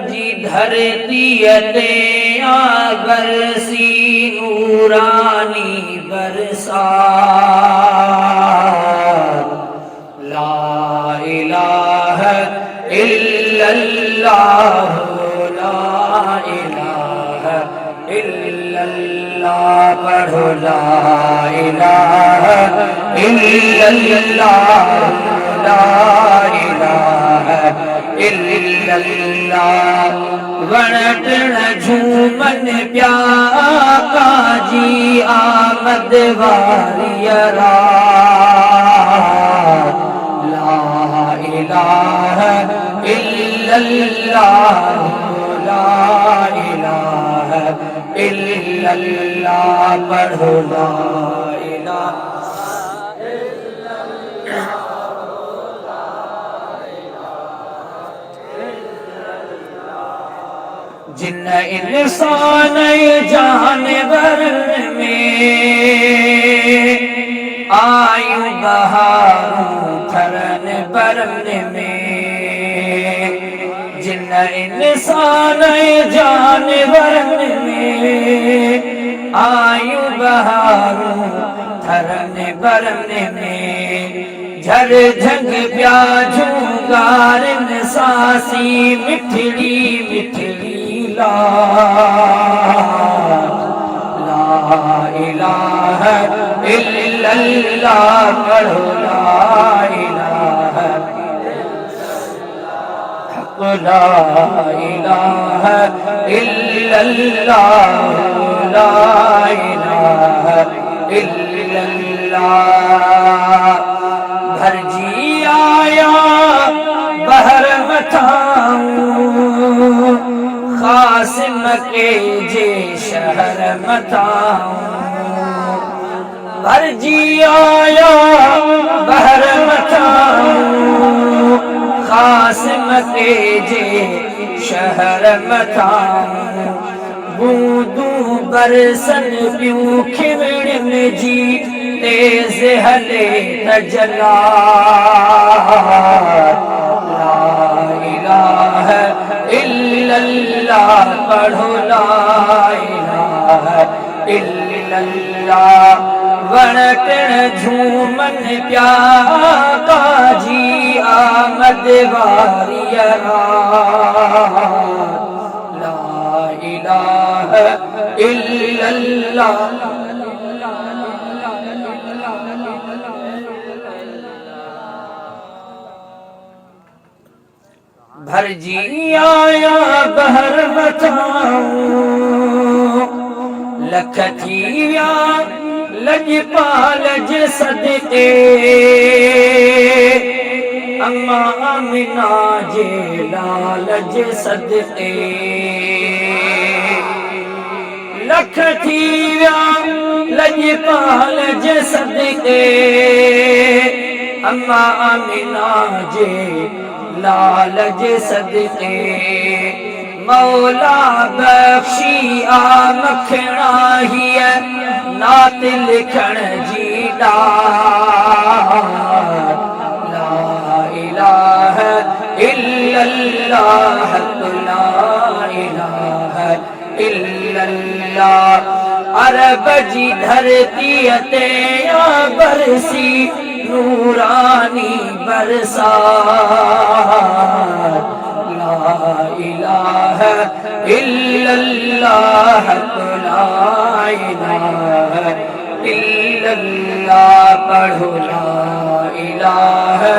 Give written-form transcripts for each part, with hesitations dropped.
जी धरती ते बरसी नूरानी बरसात। ला इलाहा इल्लल्लाह, ला इलाहा इल्लल्लाह, पढ़ो ला इलाहा इल्लल्लाह, ला इलाहा इल्लल्लाह। वणटण झूमन प्या काजी आमद वारी रात। ला इलाहा इल्लल्लाह, ला इलाहा इल्लल्लाह, पढ़ो ला इलाहा। जिन इंसान जानवर में आयु बहारूं थरन बरन में। जिन इंसान जानवर में आयु बहारूं थरन बरन में। झर झंग प्याजू गारन सासी मिठड़ी मिठड़ी ला इलाहा इल्लल्लाह, पढ़ो ला इलाहा ला इलाहा इल्लल्लाह, ला इलाहा इल्लल्लाह। भरजी आया बहर मथाऊं, कासिम के जे शहर मथाऊं। भरजी आया बहर मथाऊं, कासिम के जे शहर मथाऊं। बूंदूं बरसन पियूं खिवड़न जी तेज हले तजला। ला इलाहा इल्लल्लाह, पढ़ो ला इलाहा इल्लल्लाह। वणटण झूमन प्या काजी आमद वारी रात। ला इलाहा इल्लल्लाह। भरजी आया बहर मथाऊं, लख थिया लजपाल जे सदके। अम्मा आमिना जे लाल जे सदके। लख थिया लजपाल जे सदके। अम्मा आमिना जे लाल जे सदके। मौला बख्शी आमखणा हिय नात लिखण जी दात। ला इलाहा इल्लल्लाह, ला इलाहा इल्लल्लाह। अरब जी धरती ते बरसी नूरानी बरसात। ला इलाहा इल्लल्लाह, ला इलाहा इल्लल्लाह, पढ़ो ला इलाहा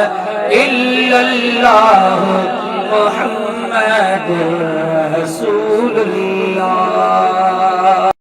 इल्लल्लाह, मुहम्मदुर रसूलुल्लाह।